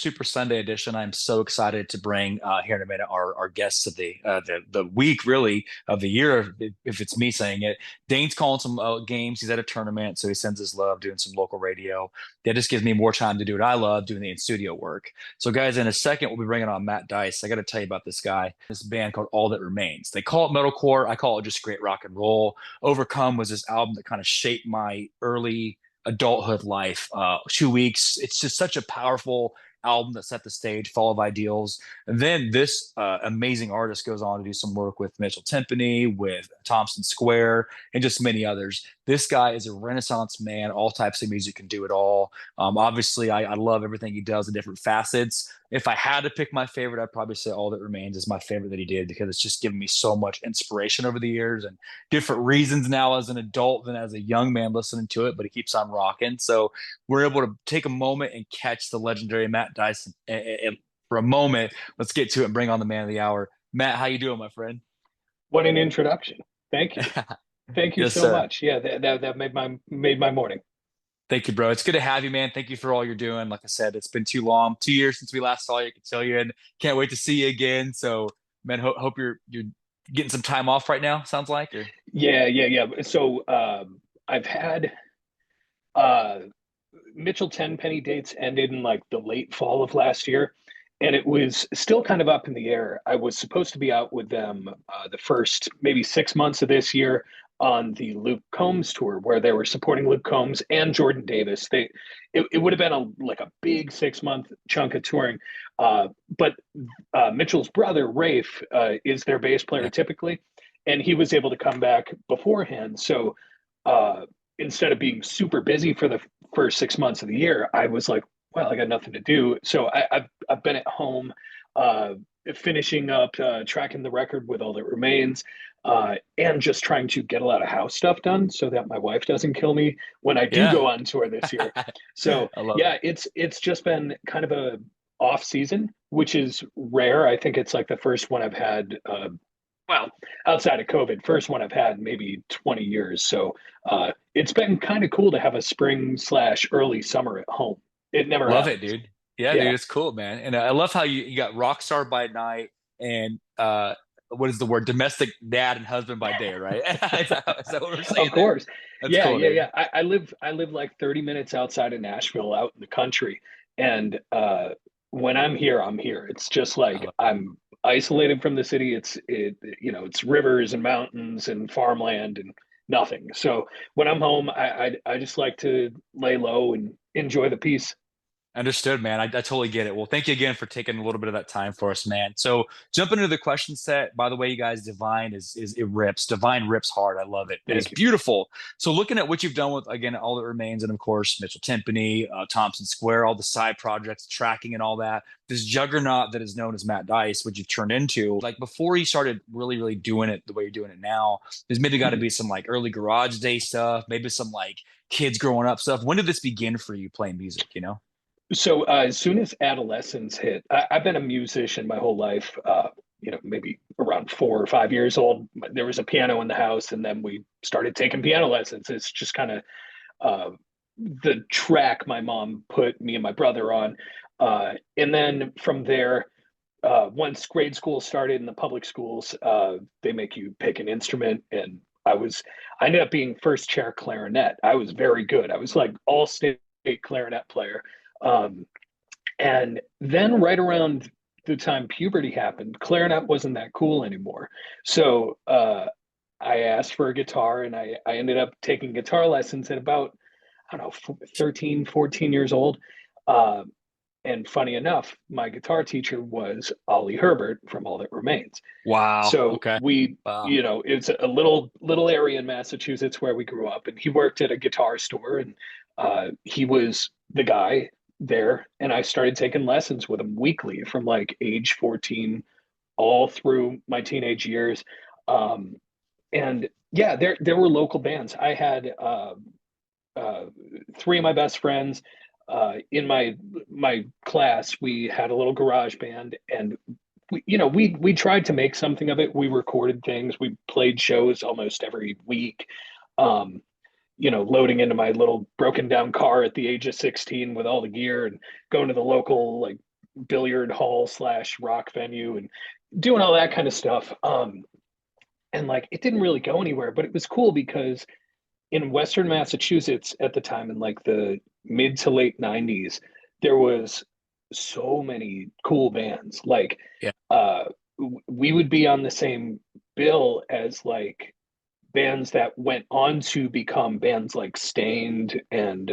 Super Sunday edition. I'm so excited to bring here in a minute our guests of the week, really of the year, if it's me saying it. Dane's calling some games. He's at a tournament, so he sends his love doing some local radio. That just gives me more time to do what I love, doing the in-studio work. So, guys, in a second, we'll be bringing on Matt Deis. I got to tell you about this guy, this band called All That Remains. They call it metalcore. I call it just great rock and roll. Overcome was this album that kind of shaped my early adulthood life. 2 weeks. It's just such a powerful album that set the stage, full of ideals. And then this amazing artist goes on to do some work with Mitchell Timpani, with Thompson Square, and just many others. This guy is a renaissance man. All types of music, can do it all. Obviously, I love everything he does, the different facets. If I had to pick my favorite, I'd probably say All That Remains is my favorite that he did, because it's just given me so much inspiration over the years and different reasons now as an adult than as a young man listening to it, but it keeps on rocking. So we're able to take a moment and catch the legendary Matt Dyson for a moment. Let's get to it and bring on the man of the hour. Matt, how you doing, my friend? What an introduction. Thank you. Thank you Yes, so sir. much. Yeah, that made my morning. Thank you, bro. It's good to have you, man. Thank you for all you're doing. Like I said, it's been too long, 2 years since we last saw you. I can tell you, and can't wait to see you again. So, man, hope you're getting some time off right now. Sounds like, or Yeah. So I've had uh Mitchell Tenpenny dates ended in like the late fall of last year, and it was still kind of up in the air. I was supposed to be out with them the first maybe 6 months of this year on the Luke Combs tour, where they were supporting Luke Combs and Jordan Davis. It would have been like a big 6 month chunk of touring, uh, but Mitchell's brother Rafe is their bass player yeah, typically, and he was able to come back beforehand. So uh, instead of being super busy for the first 6 months of the year, I was like, well, I got nothing to do. So I've been at home, uh, finishing up, tracking the record with All That Remains, and just trying to get a lot of house stuff done so that my wife doesn't kill me when I do yeah. go on tour this year. So I love it. yeah, it's just been kind of a off season, which is rare. I think it's like the first one I've had. Well, outside of COVID, first one I've had in maybe 20 years. So it's been kind of cool to have a spring slash early summer at home. It never Love it, happens. dude. Yeah, dude, Yeah. it's cool, man. And I love how you got rock star by night and what is the word? Domestic dad and husband by day, right? Is that what we're Of saying there? course. That's Yeah, cool, yeah, dude. yeah. I live like 30 minutes outside of Nashville out in the country. And when I'm here, I'm here. It's just I like love it. I'm isolated from the city. It's rivers and mountains and farmland and nothing. So when I'm home, I just like to lay low and enjoy the peace. Understood, man. I totally get it. Well, thank you again for taking a little bit of that time for us, man. So jumping into the question set, by the way, you guys, Divine is it rips. Divine rips hard. I love it. It is Thank you. beautiful. So looking at what you've done with, again, All That Remains, and of course Mitchell Timpani, Thompson Square, all the side projects, tracking and all that, this juggernaut that is known as Matt Dice, which you've turned into, like before you started really doing it the way you're doing it now, there's maybe got to be some like early garage day stuff, maybe some like kids growing up stuff. When did this begin for you playing music, you know? So as soon as adolescence hit, I've been a musician my whole life. Maybe around 4 or 5 years old, there was a piano in the house, and then we started taking piano lessons. It's just kind of uh, the track my mom put me and my brother on, and then from there, once grade school started in the public schools, they make you pick an instrument, and I ended up being first chair clarinet. I was very good. I was like all state clarinet player. Um, and then right around the time puberty happened, clarinet wasn't that cool anymore. So I asked for a guitar, and I ended up taking guitar lessons at about, I don't know, 13, 14 years old. Uh, and funny enough, my guitar teacher was Ollie Herbert from All That Remains. Wow. So Okay. we, Wow. it's a little area in Massachusetts where we grew up, and he worked at a guitar store, and he was the guy there, and I started taking lessons with him weekly from like age 14 all through my teenage years. Um, and yeah, there were local bands. I had uh, three of my best friends in my class. We had a little garage band, and we tried to make something of it. We recorded things. We played shows almost every week. Um, Loading into my little broken down car at the age of 16 with all the gear and going to the local like billiard hall slash rock venue and doing all that kind of stuff. And like it didn't really go anywhere, but it was cool because in Western Massachusetts at the time, in like the mid to late 90s, there was so many cool bands. Like Yeah. uh we would be on the same bill as like bands that went on to become bands like Stained and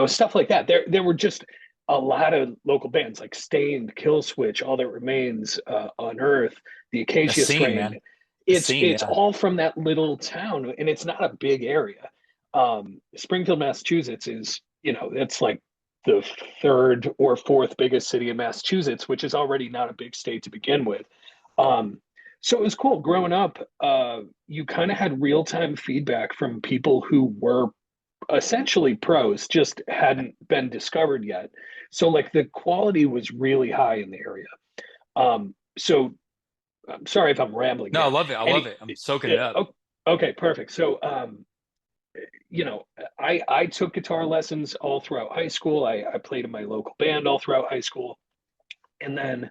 stuff like that. There were just a lot of local bands like Stained, Killswitch, All That Remains, Unearth, The A Acacia scene, Strain. man. A It's scene. it's Yeah. all from that little town, and it's not a big area. Springfield, Massachusetts is, it's like the third or fourth biggest city in Massachusetts, which is already not a big state to begin with. Um, so it was cool growing up. You kind of had real time feedback from people who were essentially pros, just hadn't been discovered yet. So like the quality was really high in the area. So I'm sorry if I'm rambling No, I here. love it. I love Any, it. I'm soaking it up. oh, okay, perfect. So you know, I took guitar lessons all throughout high school. I played in my local band all throughout high school, and then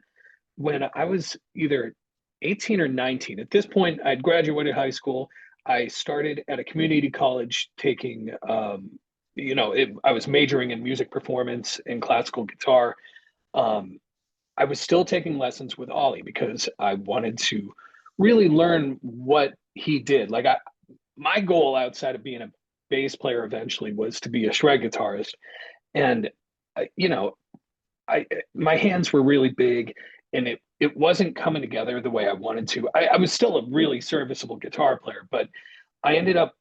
when I was either 18 or 19. At this point, I'd graduated high school. I started at a community college taking, I was majoring in music performance and classical guitar. Um, I was still taking lessons with Ollie because I wanted to really learn what he did. My goal outside of being a bass player eventually was to be a shred guitarist. And, you know, I my hands were really big and it wasn't coming together the way I wanted to. I was still a really serviceable guitar player, but I ended up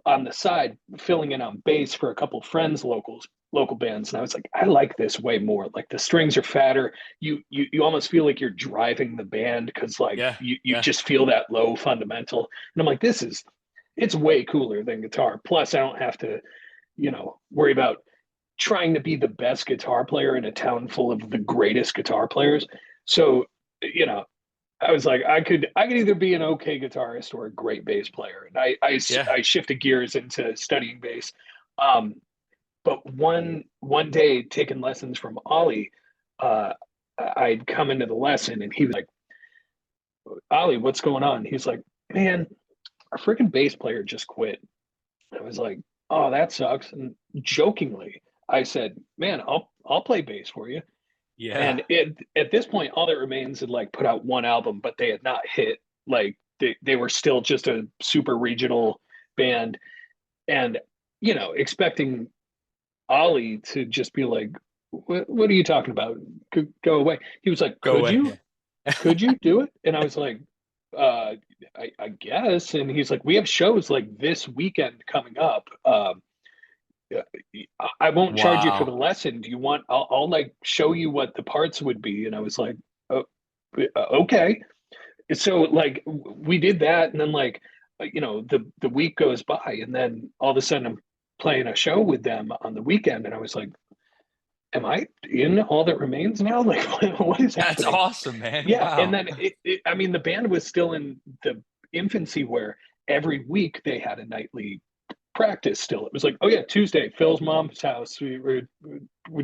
on the side filling in on bass for a couple friends local bands, and I was like, I like this way more. Like the strings are fatter. You almost feel like you're driving the band because like Yeah. you Yeah. just feel that low fundamental. And I'm like, it's way cooler than guitar. Plus I don't have to, worry about trying to be the best guitar player in a town full of the greatest guitar players. So, you know, I was like, I could either be an okay guitarist or a great bass player, and Yeah. I shifted gears into studying bass. Um, but one day, taking lessons from Ollie, uh, I'd come into the lesson, and he was like, "Ollie, what's going on?" He's like, "Man, our freaking bass player just quit." I was like, "Oh, that sucks." And jokingly, I said, "Man, I'll play bass for you." Yeah. And at this point, All That Remains had like put out one album, but they had not hit. Like they were still just a super regional band, and expecting Ollie to just be like, what are you talking about? Go away." He was like, Go "Could away. you? Yeah. Could you do it?" And I was like, uh, I guess. And he's like, "We have shows like this weekend coming up. I won't charge you for the Wow. lesson. Do you want? I'll like show you what the parts would be." And I was like, "Oh, okay." So like we did that, and then like the week goes by, and then all of a sudden I'm playing a show with them on the weekend, and I was like, "Am I in All That Remains now? Like, what is That's happening?" awesome, man. Yeah, and Wow. then I mean, the band was still in the infancy where every week they had a nightly practice still. It was like, "Oh yeah, Tuesday, Phil's mom's house. We're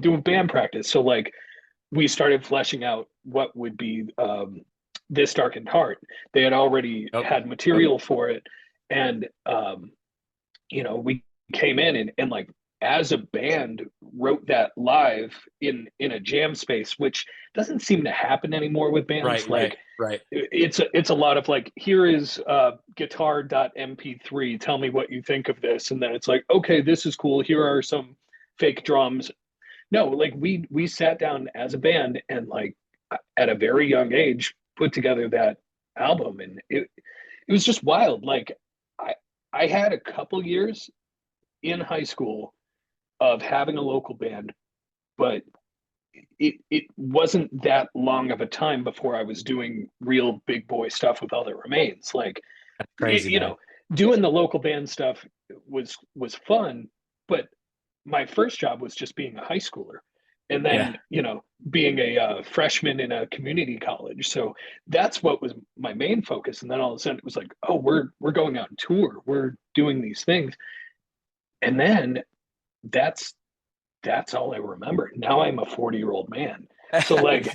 doing band practice." So like we started fleshing out what would be This Darkened Heart. They had already Yep. had material for it, and we came in and like as a band wrote that live in a jam space, which doesn't seem to happen anymore with bands. Right. Right. Like Right. it's a lot of like, here is guitar.mp3, tell me what you think of this, and then it's like, okay, this is cool, here are some fake drums. No, like we sat down as a band and like at a very young age put together that album, and it was just wild. Like i I had a couple years in high school of having a local band, but it wasn't that long of a time before I was doing real big boy stuff with All That Remains. Like, That's it, crazy, you man. know, doing the local band stuff was fun, but my first job was just being a high schooler, and Yeah. then being a freshman in a community college. So that's what was my main focus. And then all of a sudden it was like, oh, we're going out on tour, we're doing these things, and then that's that's all I remember. Now I'm a 40-year-old man. So like,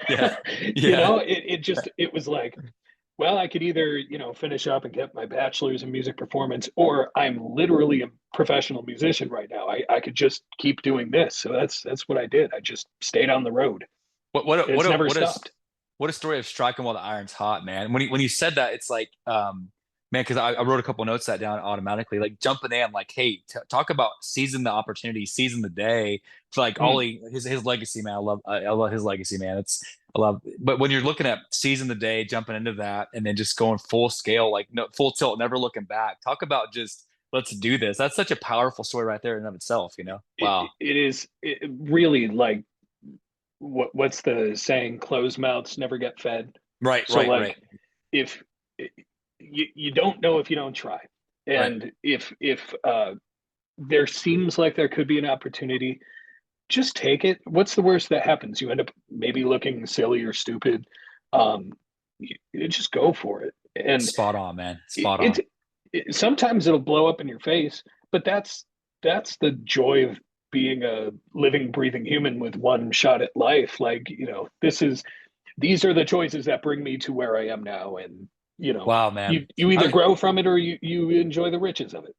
Yeah. you Yeah. know, it was like, well, I could either, finish up and get my bachelor's in music performance, or I'm literally a professional musician right now. I could just keep doing this. So that's what I did. I just stayed on the road. It's never stopped. What a story of striking while the iron's hot, man. When you said that, it's like, man, because I wrote a couple notes that down automatically, like jumping in, like, hey, t talk about seizing the opportunity, seizing the day. For like Mm. Ollie, his legacy, man. I love his legacy, man. It's I love, but when you're looking at seizing the day, jumping into that, and then just going full scale, like no full tilt, never looking back. Talk about just let's do this. That's such a powerful story right there in and of itself, you know? Wow. It is really like what's the saying? Closed mouths never get fed. Right, So right, right, like, if you don't know if you don't try, right. and if there seems like there could be an opportunity, just take it. What's the worst that happens? You end up maybe looking silly or stupid. Um, you just go for it, and Spot on, man. Spot it, on. sometimes it'll blow up in your face, but that's the joy of being a living, breathing human with one shot at life. Like, these are the choices that bring me to where I am now, and Wow, you either man. grow from it or you enjoy the riches of it.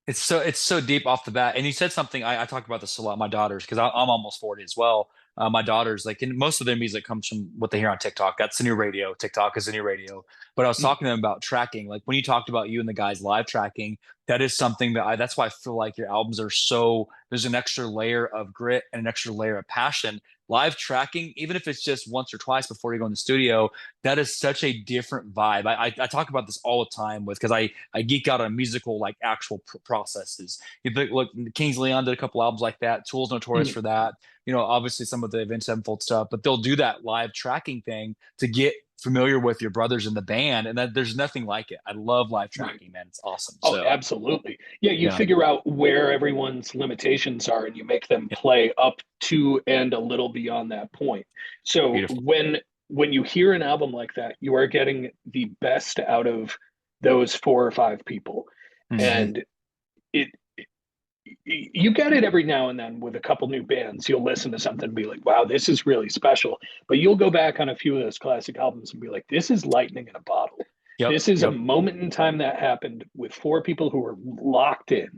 It's so deep off the bat. And you said something, I talk about this a lot, my daughters, because I'm almost 40 as well. My daughters, like, and most of their music comes from what they hear on TikTok. That's the new radio. TikTok is the new radio. But I was Mm. talking to them about tracking. Like when you talked about you and the guys live tracking, that is something that's why I feel like your albums are so, there's an extra layer of grit and an extra layer of passion. Live tracking, even if it's just once or twice before you go in the studio, that is such a different vibe. I talk about this all the time with because I geek out on musical like actual processes. You look, Kings Leon did a couple albums like that. Tool's notorious Mm. for that. You know, obviously some of the Avenged Sevenfold stuff, but they'll do that live tracking thing to get familiar with your brothers in the band, and that there's nothing like it. I love live Right. tracking, man. It's awesome. Oh, So absolutely. Yeah, you yeah, figure out where everyone's limitations are and you make them yeah, play up to and a little beyond that point. So beautiful. when you hear an album like that, you are getting the best out of those four or five people. Hmm. And it you get it every now and then with a couple new bands. You'll listen to something and be like, wow, this is really special. But you'll go back on a few of those classic albums and be like, this is lightning in a bottle. Yep, This is a yep. moment in time that happened with four people who were locked in.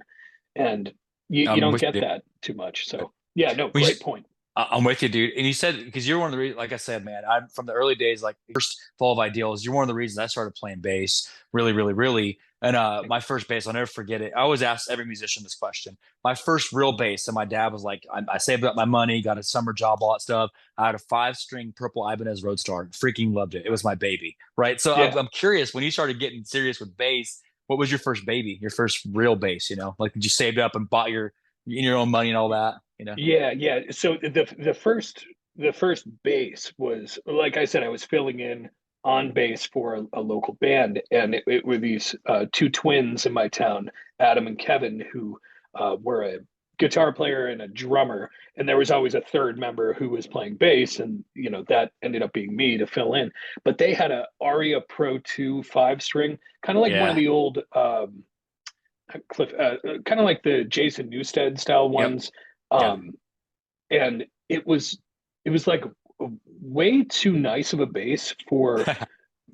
And you I'm don't with get you. that too much. So, yeah, no, We great point. I'm with you, dude. And you said because you're one of the reasons, like I said, man, I'm from the early days, like first fall of ideals. You're one of the reasons I started playing bass, really, really, really. And my first bass, I'll never forget it. I always ask every musician this question. My first real bass, and my dad was like, I saved up my money, got a summer job, all that stuff. I had a 5 string purple Ibanez Roadstar. Freaking loved it. It was my baby, right? So Yeah. I'm curious when you started getting serious with bass. What was your first baby? Your first real bass? You know, like did you saved up and bought your own money and all that? You know. Yeah, yeah. So the first bass was, like I said, I was filling in on bass for a local band, and it were these two twins in my town, Adam and Kevin, who were a guitar player and a drummer, and there was always a third member who was playing bass, and that ended up being me to fill in. But they had a Aria Pro 2 5 string, kind of like one of Yeah. the old Cliff, kind of like the Jason Newsted style Yep. ones. Yeah. Um, and it was like way too nice of a bass for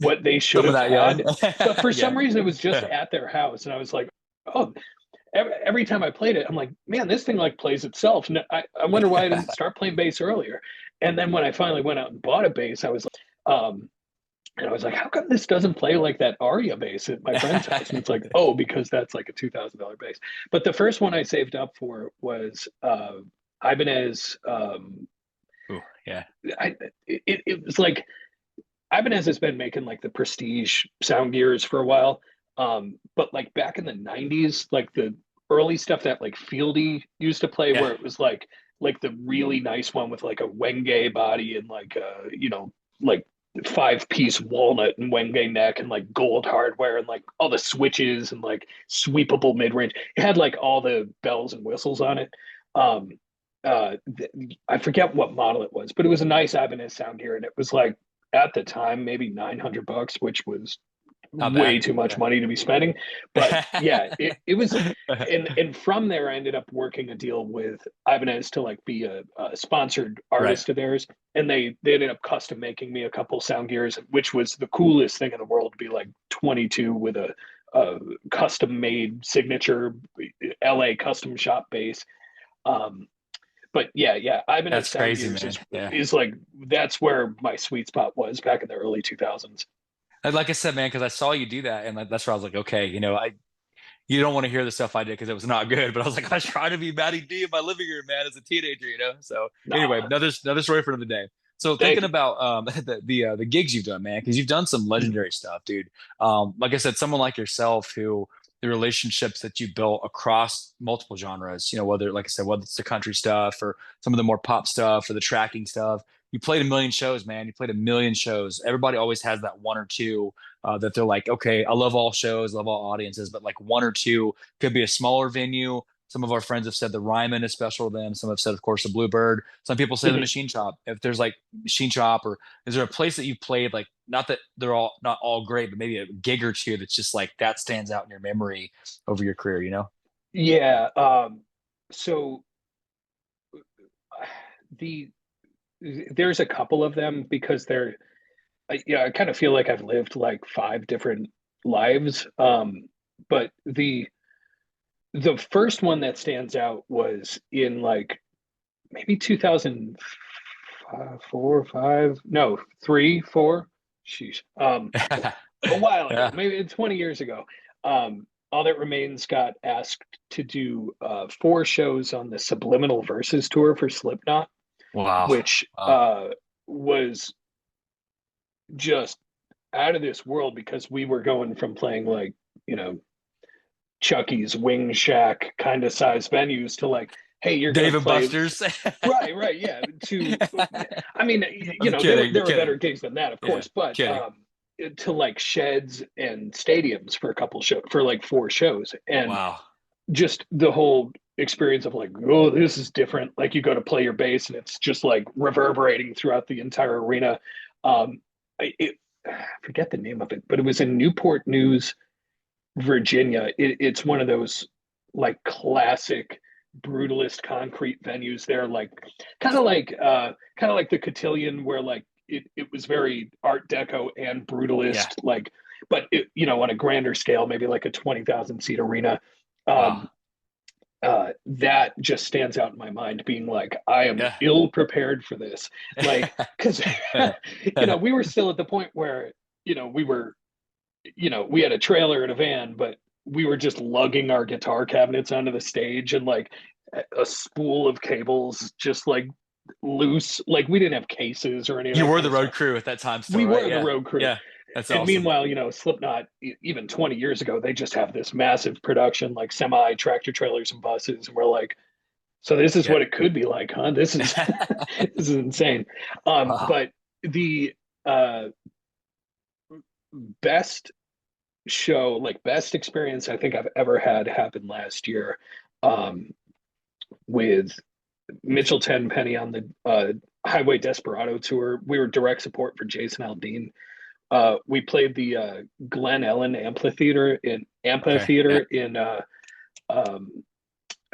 what they should Some of have that young. had. But for some Yeah. reason, it was just Yeah. at their house, and I was like, oh, every time I played it, I'm like, man, this thing like plays itself. And I wonder why I didn't start playing bass earlier. And then when I finally went out and bought a bass, I was like, and I was like, how come this doesn't play like that Aria bass at my friend's house? And it's like, oh, because that's like a $2,000 bass. But the first one I saved up for was Ibanez. Ooh, yeah. It was like Ibanez has been making like the prestige sound gears for a while. But like back in the 90s, like the early stuff that like Fieldy used to play, Yeah. where it was like the really nice one with like a Wenge body and like like 5-piece walnut and Wenge neck and like gold hardware and like all the switches and like sweepable mid range. It had like all the bells and whistles on it. Um, I forget what model it was, but it was a nice Ibanez sound gear, and it was like at the time maybe $900, which was Not way bad. too much money to be spending. But yeah, it was, and from there I ended up working a deal with Ibanez to like be a sponsored Right. artist of theirs, and they ended up custom making me a couple sound gears, which was the coolest thing in the world to be like 22 with a custom made signature LA custom shop bass. Um, but yeah, Ibanez That's Sound crazy, Gears man. Yeah. is like that's where my sweet spot was back in the early 2000s. And like I said, man, because I saw you do that, and that's where I was like, okay, you don't want to hear the stuff I did because it was not good, but I was like, I was trying to be Matty D in my living room, man, as a teenager. So anyway, Nah, another story for another day. So thank thinking you. about the gigs you've done, man, because you've done some legendary stuff, dude. Like I said, someone like yourself who the relationships that you built across multiple genres, whether, like I said, whether it's the country stuff or some of the more pop stuff or the tracking stuff. You played a million shows, man. You played a million shows. Everybody always has that one or two that they're like, okay, I love all shows, love all audiences, but like one or two could be a smaller venue. Some of our friends have said the Ryman is special to them. Some have said, of course, the Bluebird. Some people say the Mhm. Machine Shop. If there's like Machine Shop, or is there a place that you played, like, not that they're all not all great, but maybe a gig or two that's just like that stands out in your memory over your career? Yeah. So the there's a couple of them because yeah, I kind of feel like I've lived like five different lives. But the first one that stands out was in like maybe 2004, five, no, three, four. Sheesh. A while ago, Yeah. maybe 20 years ago. All That Remains got asked to do four shows on the Subliminal Verses tour for Slipknot, Wow. which Wow. was just out of this world because we were going from playing like, you know, Chucky's Wing Shack kind of size venues to like, hey, you're going Dave to and play. Buster's. Right, yeah. I mean, I'm there kidding. there were Kidding. better gigs than that, of Yeah. course, but Kidding. to like sheds and stadiums for a couple shows for like four shows, and Wow. just the whole experience of like, oh, this is different. Like you go to play your bass and it's just like reverberating throughout the entire arena. I forget the name of it, but it was in Newport News, Virginia. It's one of those like classic brutalist concrete venues there, like kind of like the Cotillion, where like it was very Art Deco and Yeah. brutalist, like, but on a grander scale, maybe like a 20,000 seat arena. Wow. Um, that just stands out in my mind, being like, I am Yeah. ill prepared for this, like, because we were still at the point where we were we had a trailer and a van, but we were just lugging our guitar cabinets onto the stage, and like a spool of cables just like loose. Like we didn't have cases or any of You that were kind the of road stuff. crew at that time still, We right? were the Yeah. road crew. Yeah. That's And awesome. meanwhile, Slipknot, even 20 years ago, they just have this massive production, like semi tractor trailers and buses. And we're like, so this is Yeah. what it could be like, huh? This is this is insane. Wow. But the uh, best show, like best experience I think I've ever had happened last year, um, with Mitchell Tenpenny on the Highway Desperado tour. We were direct support for Jason Aldean. We played the Glen Ellen Okay. Yeah. Amphitheater in um,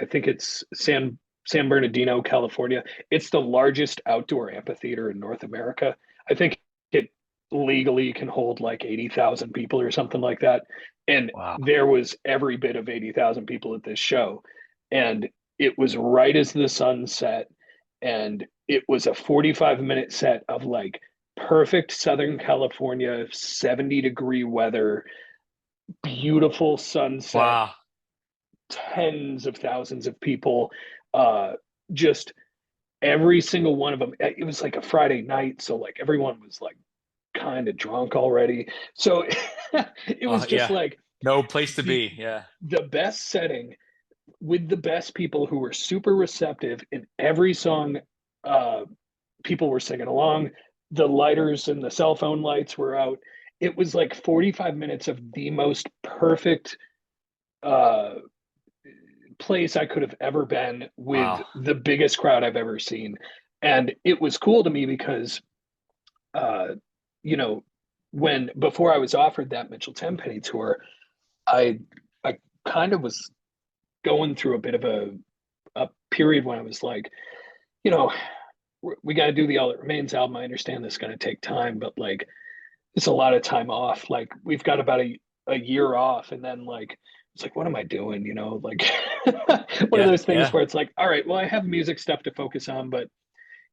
I think it's San Bernardino, California. It's the largest outdoor amphitheater in North America. I think it legally can hold like 80,000 people or something like that. And Wow. there was every bit of 80,000 people at this show. And it was right as the sun set. And it was a 45-minute set of like perfect Southern California, 70-degree weather, beautiful sunset, Wow. tens of thousands of people. Uh, just every single one of them. It was like a Friday night, so like everyone was like kind of drunk already. So it was just Yeah. like No place to the be. Yeah. the best setting with the best people who were super receptive in every song. Uh, People were singing along. The lighters and the cell phone lights were out. It was like 45 minutes of the most perfect uh, place I could have ever been, with Wow. the biggest crowd I've ever seen. And it was cool to me because, uh, you know, when before I was offered that Mitchell Tenpenny tour, I I kind of was going through a bit of a period when I was like, you know, we got to do the All That Remains album. I understand this is going to take time, but like it's a lot of time off. Like we've got about a year off, and then like it's like, what am I doing? You know, like one of Yeah, those things yeah. where it's like, all right, well, I have music stuff to focus on, but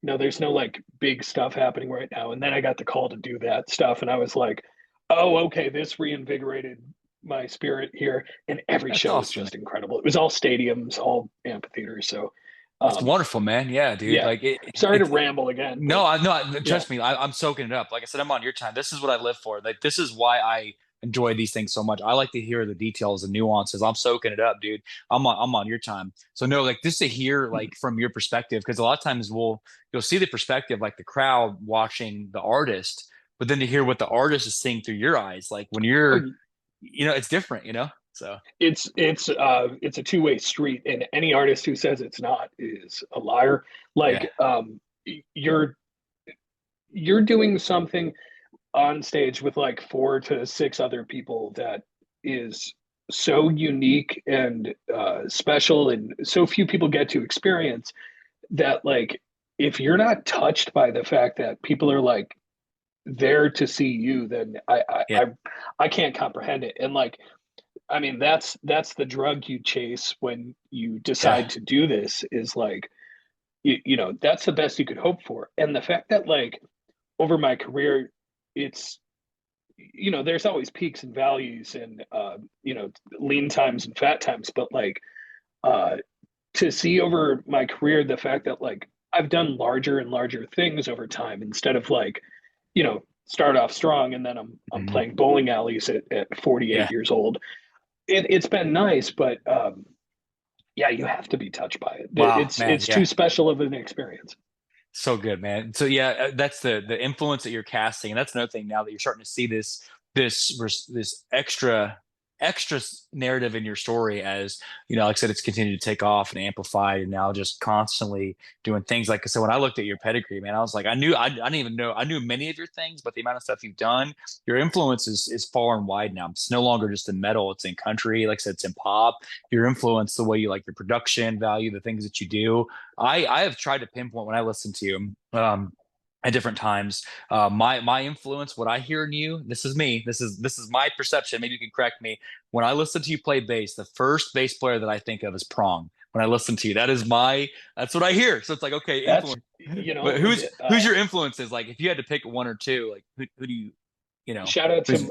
there's no like big stuff happening right now. And then I got the call to do that stuff, and I was like, oh, okay, this reinvigorated my spirit here. And every That's show was awesome. just incredible. It was all stadiums, all amphitheaters. So, That's um, wonderful, man. Yeah, dude. yeah. Like Sorry to ramble again, but no, yeah. trust me, I'm soaking it up. Like I said, I'm on your time. This is what I live for. Like this is why I enjoy these things so much. I like to hear the details and nuances. I'm soaking it up, dude. I'm on your time. So no, like just to hear like from your perspective, because a lot of times you'll see the perspective like the crowd watching the artist, but then to hear what the artist is seeing through your eyes, like when Oh, you're, it's different, So it's a two-way street, and any artist who says it's not is a liar. yeah, Like you're you're doing something on stage with like 4 to 6 other people that is so unique and special, and so few people get to experience that. Like if you're not touched by the fact that people are like there to see you, then yeah, I can't comprehend it. And like, I mean, that's the drug you chase when you yeah, decide to do this, is like that's the best you could hope for. And the fact that like over my career, it's there's always peaks and valleys, and lean times and fat times, but like uh to see over my career the fact that like I've done larger and larger things over time, instead of like start off strong and then I'm mhm, playing bowling alleys at 48 yeah. years old. It's been nice, but yeah, you have to be touched by it. Wow, man, It's too yeah. special of an experience. So good, man. So yeah, that's the influence that you're casting, and that's another thing now that you're starting to see this extra narrative in your story as like I said, it's continued to take off and amplified, and now just constantly doing things. Like I said, when I looked at your pedigree, man, I was like, I didn't even know I knew many of your things, but the amount of stuff you've done, your influence is far and wide now. It's no longer just in metal; it's in country. Like I said, it's in pop. Your influence, the way you like your production value, the things that you do. I have tried to pinpoint when I listen to you at different times. My influence, what I hear in you, this is me. This is my perception. Maybe you can correct me. When I listen to you play bass, the first bass player that I think of is Prong. When I listen to you, that's what I hear. So it's like, okay, That's influence. But who's uh, your influences? Like if you had to pick one or two, like who do shout out who's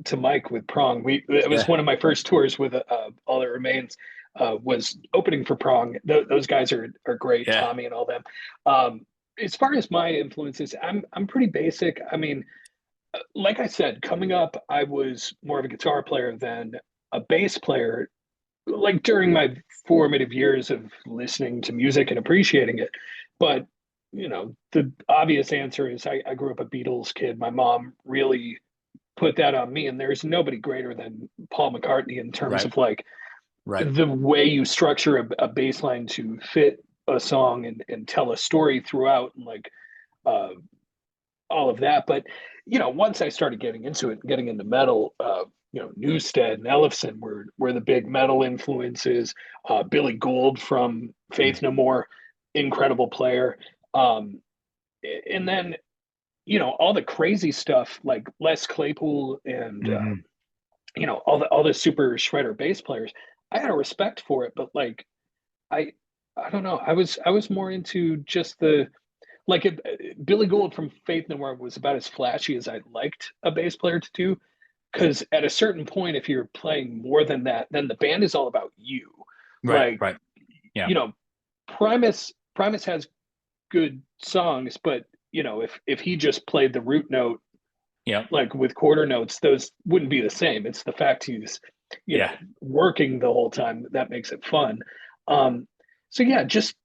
to Mike with Prong. It was yeah, one of my first tours with All That Remains. Was opening for Prong. Those guys are great, yeah, Tommy and all them. Um, as far as my influences, I'm pretty basic. I mean, like I said, coming up, I was more of a guitar player than a bass player. Like during my formative years of listening to music and appreciating it, but the obvious answer is I grew up a Beatles kid. My mom really put that on me, and there's nobody greater than Paul McCartney in terms right, of like right, the way you structure a bass line to fit a song and tell a story throughout, and like uh, all of that. But once I started getting into it, getting into metal, Newstead and Ellefson were the big metal influences. Billy Gould from Faith No More, incredible player. Um, and then all the crazy stuff like Les Claypool and hmm all the super shredder bass players. I had a respect for it, but like I I don't know. I was more into just the like Billy Gould from Faith No More was about as flashy as I liked a bass player to do. Because at a certain point, if you're playing more than that, then the band is all about you. right, Like right, yeah, you know, Primus has good songs, but if he just played the root note yeah, like with quarter notes, those wouldn't be the same. It's the fact he's yeah, working the whole time that makes it fun. Um, so yeah, just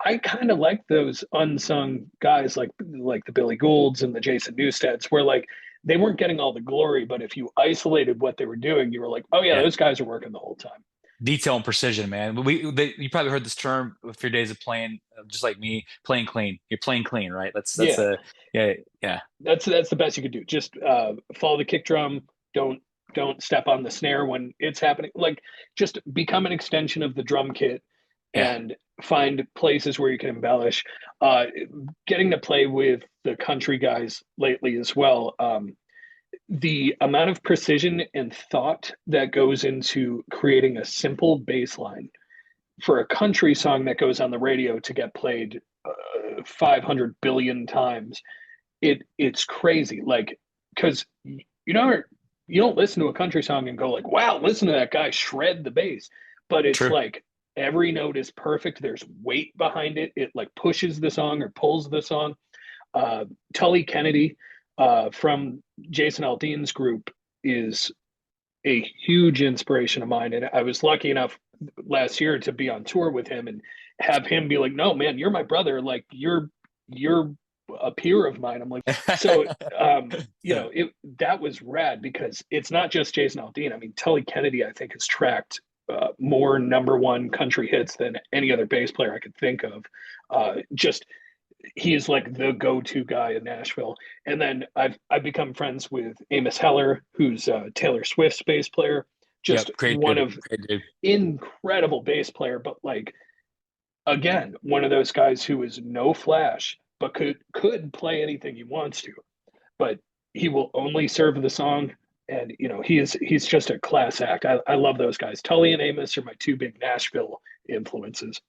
I kind of like those unsung guys like the Billy Goulds and the Jason Newsteds, where like they weren't getting all the glory, but if you isolated what they were doing, you were like, oh yeah, yeah. those guys are working the whole time. detail and precision, man. You probably heard this term with your days of playing, just like me, playing clean. You're playing clean, right? That's Yeah, a yeah, yeah, that's the best you could do. Just follow the kick drum. Don't don't step on the snare when it's happening. Like just become an extension of the drum kit yeah. and find places where you can embellish. Uh, Getting to play with the country guys lately as well. The amount of precision and thought that goes into creating a simple bass line for a country song that goes on the radio to get played 500 billion times, it's crazy. Like, because you don't listen to a country song and go like, "Wow, listen to that guy shred the bass," but it's True. like every note is perfect. There's weight behind it. It like pushes the song or pulls the song. Tully Kennedy from Jason Aldean's group is a huge inspiration of mine, and I was lucky enough last year to be on tour with him and have him be like, "No, man, you're my brother. Like you're a peer of mine." I'm like, so So, it that was rad because it's not just Jason Aldean. I mean, Tully Kennedy, I think, has tracked more number one country hits than any other bass player I could think of. Just he is like the go-to guy in Nashville. And then I've become friends with Amos Heller, who's Taylor Swift's bass player. Just yep, great one dude, of great dude. incredible bass player, but like again, one of those guys who is no flash, but could play anything he wants to. But he will only serve the song. And he's just a class act. I love those guys. Tully and Amos are my two big Nashville influences.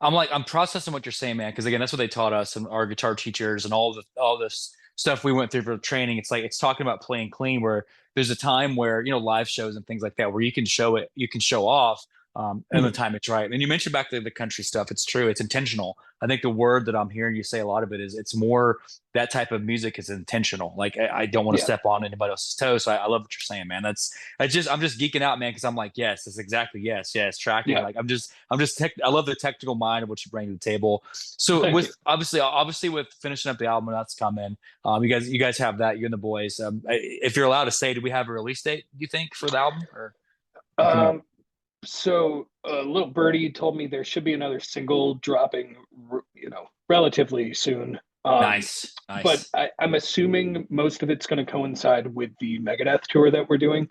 I'm processing what you're saying, man, because again, that's what they taught us and our guitar teachers and all this stuff we went through for training. It's like it's talking about playing clean, where there's a time where live shows and things like that where you can show it, you can show off, and the Mhm. time it's right. And you mentioned back to the country stuff. It's true. It's intentional. I think the word that I'm hearing you say a lot of it is it's more that type of music is intentional. Like I don't want to Yeah, step on anybody else's toes. So I love what you're saying, man. I'm just geeking out, man, because I'm like, yes, that's exactly yes, tracking. yeah. Like I love the technical mind of what you bring to the table. So Thank you. with obviously with finishing up the album that's coming, you guys have that, you and the boys. If you're allowed to say, do we have a release date, do you think, for the album or coming up? Um, so little birdie told me there should be another single dropping, relatively soon. Nice, But nice, I'm assuming most of it's going to coincide with the Megadeth tour that we're doing.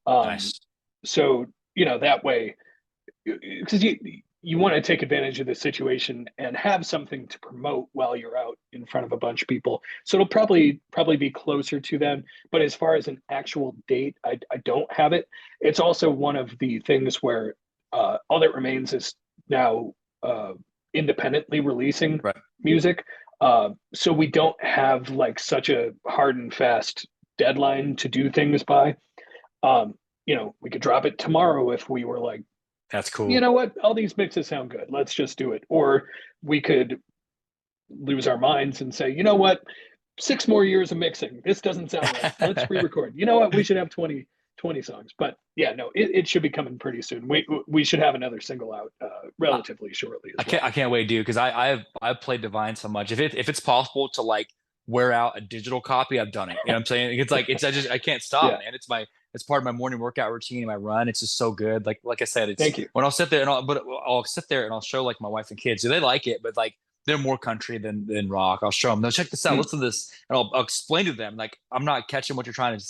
Um, nice. so that way, because you want to take advantage of the situation and have something to promote while you're out in front of a bunch of people. So it'll probably be closer to then. But as far as an actual date, I don't have it. It's also one of the things where All That Remains is now independently releasing Right. music. So we don't have like such a hard and fast deadline to do things by. We could drop it tomorrow if we were like, That's you cool. know what, all these mixes sound good. Let's just do it. Or we could lose our minds and say, you know what, 6 more years of mixing. This doesn't sound right. Let's re-record. You know what? We should have 20 songs. But yeah, no, it should be coming pretty soon. We should have another single out relatively shortly as well. I can't wait, dude, because I've played Divine so much. If it's possible to like wear out a digital copy, I've done it. You know what I'm saying? It's like I can't stop, Yeah. man. It's part of my morning workout routine and my run. It's just so good. Like I said, it's Thank you. when I'll sit there and I'll sit there and I'll show like my wife and kids. So they like it, but like they're more country than rock. I'll show them. No, check this out. Mm, Listen to this, and I'll explain to them like I'm not catching what you're trying to.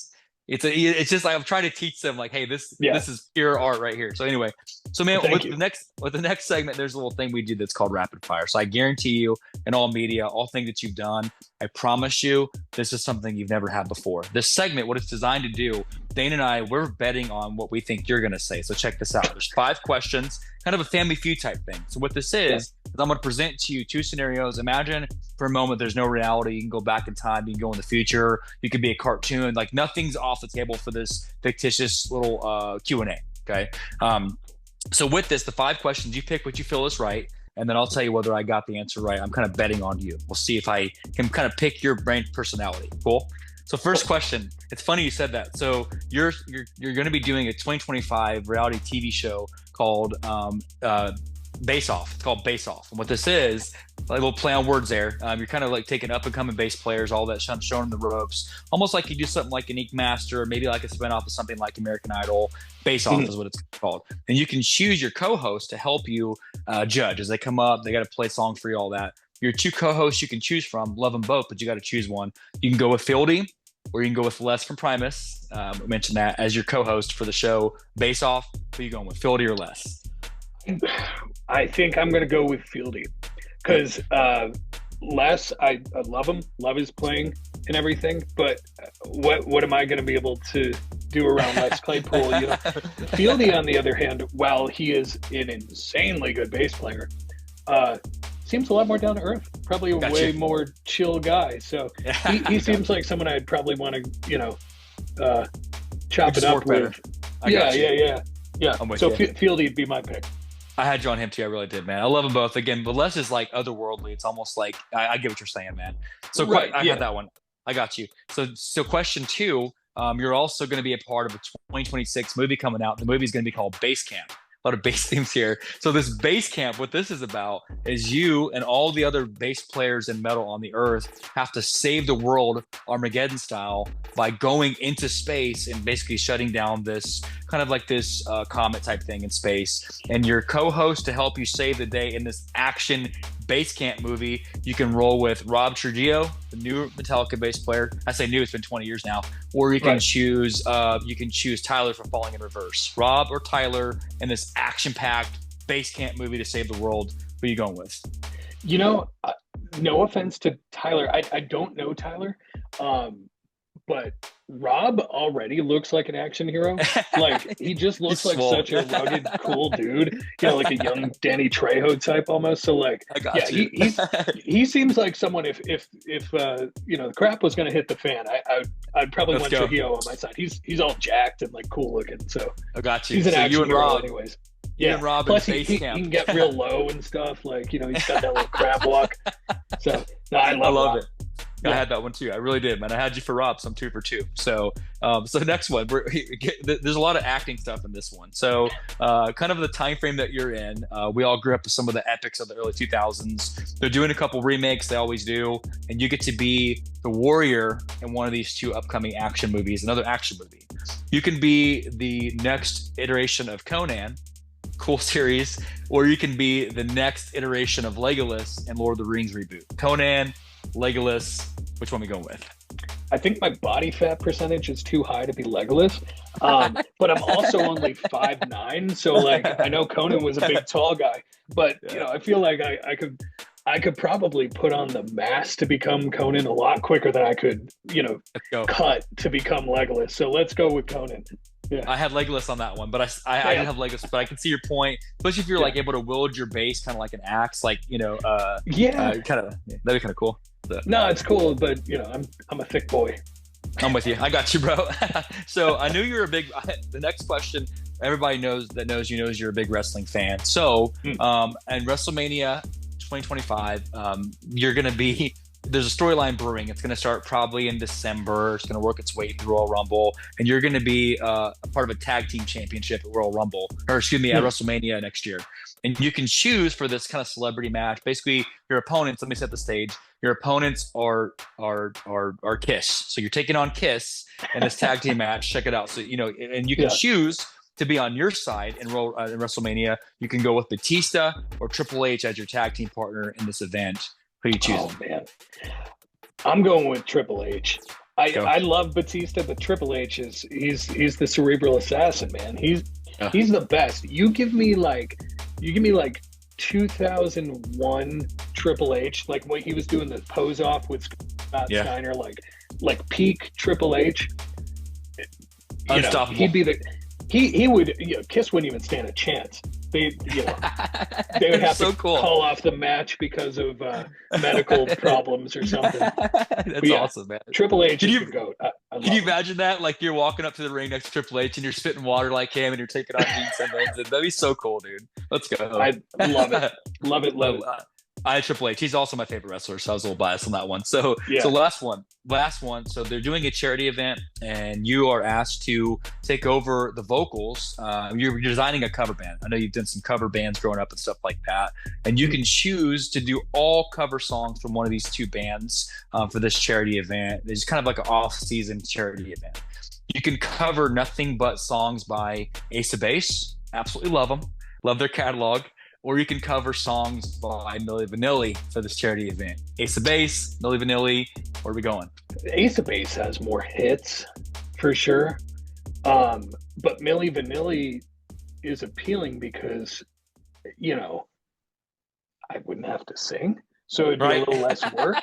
It's just like I'm trying to teach them like, hey, yeah. this is pure art right here. So anyway, so man, Thank you. with the next segment, there's a little thing we do that's called rapid fire. So I guarantee you, in all media, all things that you've done, I promise you, this is something you've never had before. This segment, what it's designed to do, Dane and I, we're betting on what we think you're gonna say. So check this out. There's 5 questions, kind of a Family Feud type thing. So what this Yeah. is I'm going to present to you 2 scenarios. Imagine for a moment there's no reality. You can go back in time. You can go in the future. You could be a cartoon. Like nothing's off the table for this fictitious little Q&A. Okay. So with this, the 5 questions, you pick what you feel is right, and then I'll tell you whether I got the answer right. I'm kind of betting on you. We'll see if I can kind of pick your brain personality. Cool. So first question. It's funny you said that. So you're going to be doing a 2025 reality TV show called Bass Off. It's called Bass Off. And what this is, like a little play on words there. You're kind of like taking up and coming bass players, all that, showing them the ropes, almost like you do something like an Ink Master, or maybe like a spin off of something like American Idol. Bass Off is what it's called. And you can choose your co-host to help you judge as they come up. They got to play songs for you, all that. Your two co-hosts you can choose from, love them both, but you got to choose one. You can go with Fieldy, or you can go with Les from Primus. We mentioned that as your co-host for the show. Bass Off, who are you going with, Fieldy or Les? I think I'm going to go with Fieldy because Les, I love him, love his playing and everything. But what am I going to be able to do around Les Claypool? You know, Fieldy, on the other hand, while he is an insanely good bass player, seems a lot more down to earth. Probably a way more chill guy. So he seems like someone I'd probably want to, you know, chop it up with. Yeah. So Fieldy'd be my pick. I had you on him too. I really did, man. I love them both. Again, but Les is like otherworldly. It's almost like I get what you're saying, man. So I had that one. I got you. So question 2, you're also going to be a part of a 2026 movie coming out. The movie is going to be called Bass Camp. A lot of bass themes here. So this Bass Camp, what this is about is you and all the other bass players in metal on the earth have to save the world Armageddon style by going into space and basically shutting down this kind of like this comet type thing in space. And your co-host to help you save the day in this action Bass Camp movie, you can roll with Rob Trujillo, the new Metallica bass player. I say new, it's been 20 years now. Or you can choose Tyler for Falling in Reverse. Rob or Tyler in this action-packed Bass Camp movie to save the world. Who are you going with? You know, no offense to Tyler. I don't know Tyler, but Rob already looks like an action hero. Like, he just looks like such a rugged, cool dude. You know, like a young Danny Trejo type almost. So, like, he seems like someone. If you know, the crap was going to hit the fan, I'd probably want Trujillo on my side. He's all jacked and like cool looking. So I got you. He's an action hero, Rob, anyways. Yeah. Rob Plus, he can get real low and stuff. Like, you know, he's got that little crab walk. So, no, I love it. I had that one too. I really did, man. I had you for Rob, so I'm 2 for 2. So next one, there's a lot of acting stuff in this one. So, kind of the time frame that you're in. We all grew up with some of the epics of the early 2000s. They're doing a couple remakes. They always do, and you get to be the warrior in one of these 2 upcoming action movies. Another action movie. You can be the next iteration of Conan. Cool series, or you can be the next iteration of Legolas and Lord of the Rings reboot. Conan, Legolas, which one are we going with? I think my body fat percentage is too high to be Legolas, but I'm also only 5'9", so like I know Conan was a big tall guy, but you know, I feel like I could probably put on the mass to become Conan a lot quicker than I could, you know, cut to become Legolas. So let's go with Conan. Yeah. I had Legolas on that one, but I didn't have Legolas, but I can see your point, especially if you're like able to wield your bass kind of like an axe, like, you know, that'd be kind of cool. So. No, it's cool, but you know, I'm a thick boy. I'm with you. I got you, bro. So I knew you were a big. The next question, everybody knows you're a big wrestling fan. So, and WrestleMania 2025, you're gonna be. There's a storyline brewing. It's going to start probably in December. It's going to work its way through Royal Rumble, and you're going to be a part of a tag team championship at Royal Rumble, or excuse me, at WrestleMania next year. And you can choose for this kind of celebrity match. Basically, your opponents. Let me set the stage. Your opponents are Kiss. So you're taking on Kiss in this tag team match. Check it out. So you know, and you can choose to be on your side in WrestleMania. You can go with Batista or Triple H as your tag team partner in this event. Who are you choosing? Oh, man. I'm going with Triple H. I love Batista, but Triple H he's the cerebral assassin, man. He's the best. You give me like 2001 Triple H, like what he was doing the pose off with Scott Steiner, like peak Triple H. Unstoppable. He'd be he would, you know, Kiss wouldn't even stand a chance. They would have to call off the match because of medical problems or something. That's awesome, man. Triple H is the GOAT. Can you imagine that? Like you're walking up to the ring next to Triple H and you're spitting water like him and you're taking on Dean Simmons. That'd be so cool, dude. Let's go. I love it. Love it. I had Triple H. He's also my favorite wrestler, so I was a little biased on that one. So Yeah. last one. So they're doing a charity event, and you are asked to take over the vocals. You're designing a cover band. I know you've done some cover bands growing up and stuff like that, and you can choose to do all cover songs from one of these two bands for this charity event. It's kind of like an off-season charity event. You can cover nothing but songs by Ace of Base. Absolutely love them. Love their catalog. Or you can cover songs by Milli Vanilli for this charity event. Ace of Base, Milli Vanilli. Where are we going? Ace of Base has more hits for sure. But Milli Vanilli is appealing because, you know, I wouldn't have to sing, so it'd be a Right? little less work.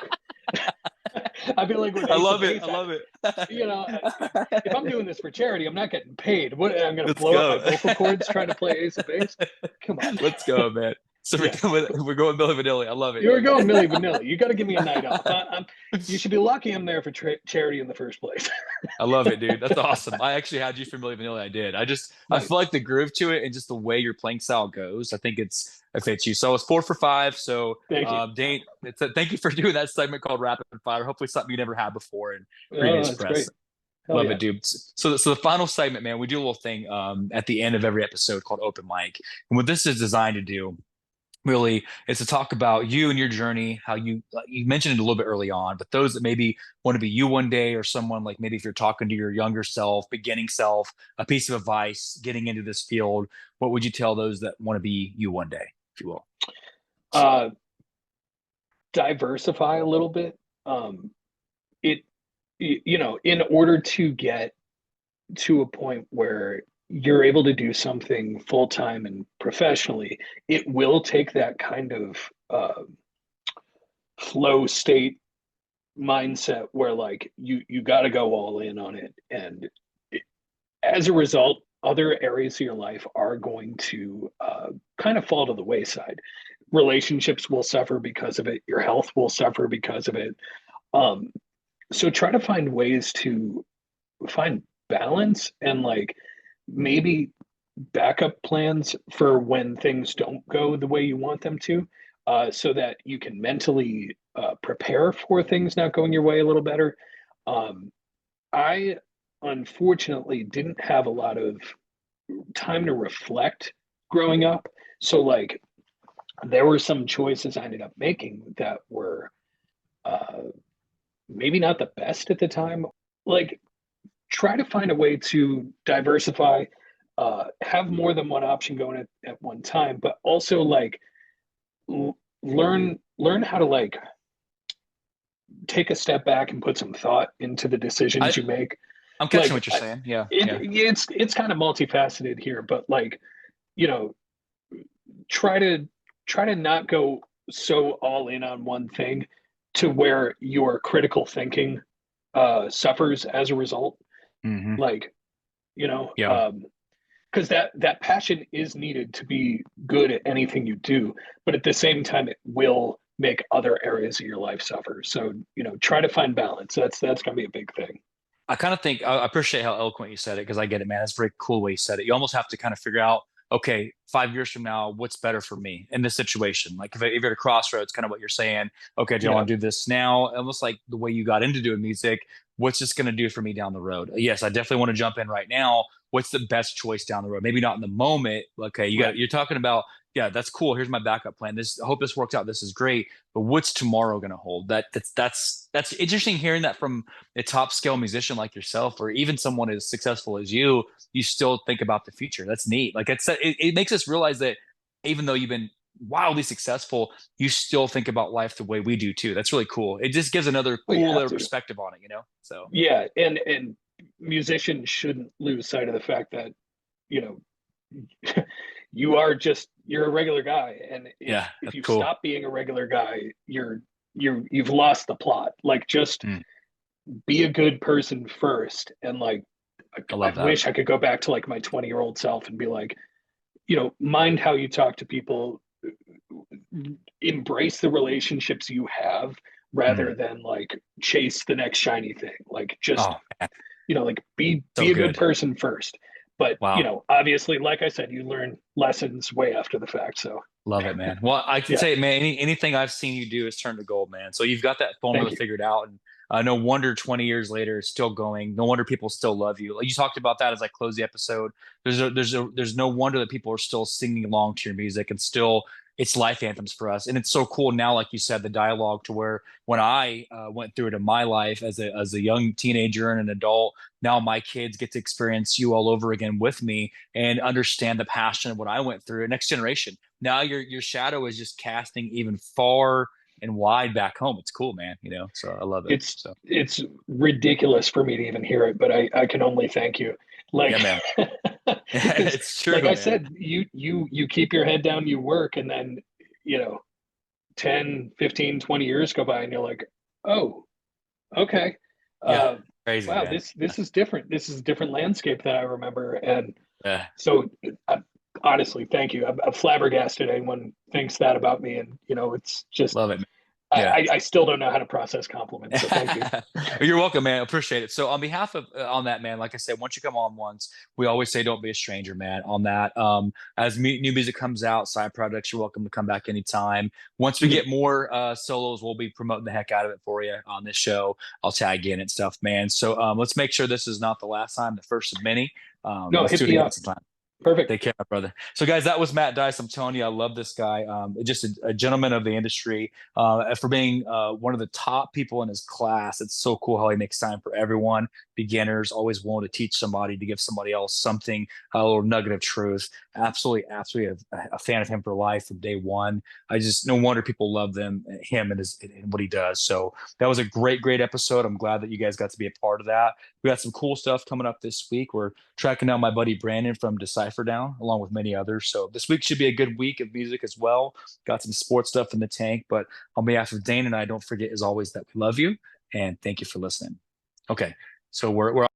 I feel like with I Ace of love it. Base, I love it. you know, if I'm doing this for charity, I'm not getting paid. What, I'm going to Let's blow up my go. vocal cords trying to play Ace of Base? Come on. Let's go, man. So Yeah. we're going Milli Vanilli. I love it, You were man. going Milli Vanilli. You got to give me a night off. You should be lucky I'm there for charity in the first place. I love it, dude. That's awesome. I actually had you for Milli Vanilli. I did. I Nice. feel like the groove to it and just the way your playing style goes. I think it fits you. So I was 4 for 5. So Thank you. Dane, thank you for doing that segment called Rapid Fire. Hopefully something you never had before in Oh, previous that's great. press. Hell Love yeah. it, dude. So the final segment, man, we do a little thing at the end of every episode called Open Mic. And what this is designed to do really is to talk about you and your journey, how you mentioned it a little bit early on, but those that maybe want to be you one day, or someone like maybe if you're talking to your younger self, beginning self, a piece of advice getting into this field, what would you tell those that want to be you one day, if you will? Uh, Diversify a little bit. It, you know, in order to get to a point where you're able to do something full time and professionally, it will take that kind of flow state mindset where like you got to go all in on it, and it, as a result, other areas of your life are going to kind of fall to the wayside. Relationships will suffer because of it. Your health will suffer because of it. Um, so try to find ways to find balance and like maybe backup plans for when things don't go the way you want them to, so that you can mentally prepare for things not going your way a little better. Um, I unfortunately didn't have a lot of time to reflect growing up. So, like, there were some choices I ended up making that were uh, maybe not the best at the time. Like, try to find a way to diversify, have more than one option going at one time, but also like learn how to like take a step back and put some thought into the decisions I you make. I'm catching Like what you're saying. Yeah, it, yeah. it's kind of multifaceted here, but like, you know, try to try to not go so all in on one thing to where your critical thinking suffers as a result. Hmm. Like, you know, Yeah. because that passion is needed to be good at anything you do, but at the same time it will make other areas of your life suffer. So, you know, try to find balance. That's going to be a big thing. I kind of think I appreciate how eloquent you said it, because I get it, man. That's a very cool way you said it. You almost have to kind of figure out, okay, 5 years from now, what's better for me in this situation? Like if you're at a crossroads, kind of what you're saying. Okay, do I Yeah. want to do this now? Almost like the way you got into doing music. What's this going to do for me down the road? Yes, I definitely want to jump in right now. What's the best choice down the road? Maybe not in the moment. Okay, Right. you're talking about, yeah, that's cool. Here's my backup plan. I hope this works out. This is great. But what's tomorrow going to hold? That's interesting hearing that from a top scale musician like yourself, or even someone as successful as you still think about the future. That's neat. Like it makes us realize that even though you've been wildly successful, you still think about life the way we do too. That's really cool. It just gives another Well, you cool have little to. perspective on it, So Yeah, and musicians shouldn't lose sight of the fact that, you know, you're a regular guy, and yeah, if that's you cool. stop being a regular guy, you've lost the plot. Like, just Mm, be a good person first, and like I I love that. wish I could go back to like my 20-year-old self and be like, you know, mind how you talk to people, embrace the relationships you have rather Mm. than like chase the next shiny thing. Like, just, Oh, man, you know, like be so a good good. person first. But, Wow. obviously, like I said, you learn lessons way after the fact. So, Love it, man. Well, I can yeah, say, man, anything I've seen you do is turn to gold, man. So you've got that thank formula you. figured out, and no wonder 20 years later it's still going. No wonder people still love you. Like you talked about that as I close the episode. There's no wonder that people are still singing along to your music and still it's life anthems for us. And it's so cool now, like you said, the dialogue to where when I went through it in my life as a young teenager and an adult, now my kids get to experience you all over again with me and understand the passion of what I went through. Next generation now your shadow is just casting even far and wide back home. It's cool, man. So I love it. So It's ridiculous for me to even hear it, but I can only thank you. yeah, Like, man. because It's true, like I man. said, you keep your head down, you work, and then, you know, 10, 15, 20 years go by and you're like, oh, okay. Yeah, Uh, crazy, wow, man. this is different. This is a different landscape that I remember. And Yeah, so, honestly, thank you. I'm flabbergasted anyone thinks that about me. And, it's just, love it, man. I, Yeah. I, I still don't know how to process compliments. So thank you. You're welcome, man. Appreciate it. So on behalf of on that, man, like I said, once you come on once, we always say don't be a stranger, man. On that, as new music comes out, side projects, you're welcome to come back anytime. Once we Mhm. get more solos, we'll be promoting the heck out of it for you on this show. I'll tag you in and stuff, man. So let's make sure this is not the last time, the first of many. No, Let's hit do it me again up. sometime. Perfect. Take care, my brother. So, guys, that was Matt Deis. I'm telling you, I love this guy. Just a gentleman of the industry. For being one of the top people in his class. It's so cool how he makes time for everyone. Beginners, always willing to teach somebody, to give somebody else something, a little nugget of truth. Absolutely, absolutely a fan of him for life from day one. I just no wonder people love him and what he does. So that was a great episode. I'm glad that you guys got to be a part of that. We got some cool stuff coming up this week. We're tracking down my buddy Brandon from Decipher Down, along with many others. So this week should be a good week of music as well. Got some sports stuff in the tank. But on behalf of Dane and I, don't forget as always that we love you and thank you for listening. Okay, so we're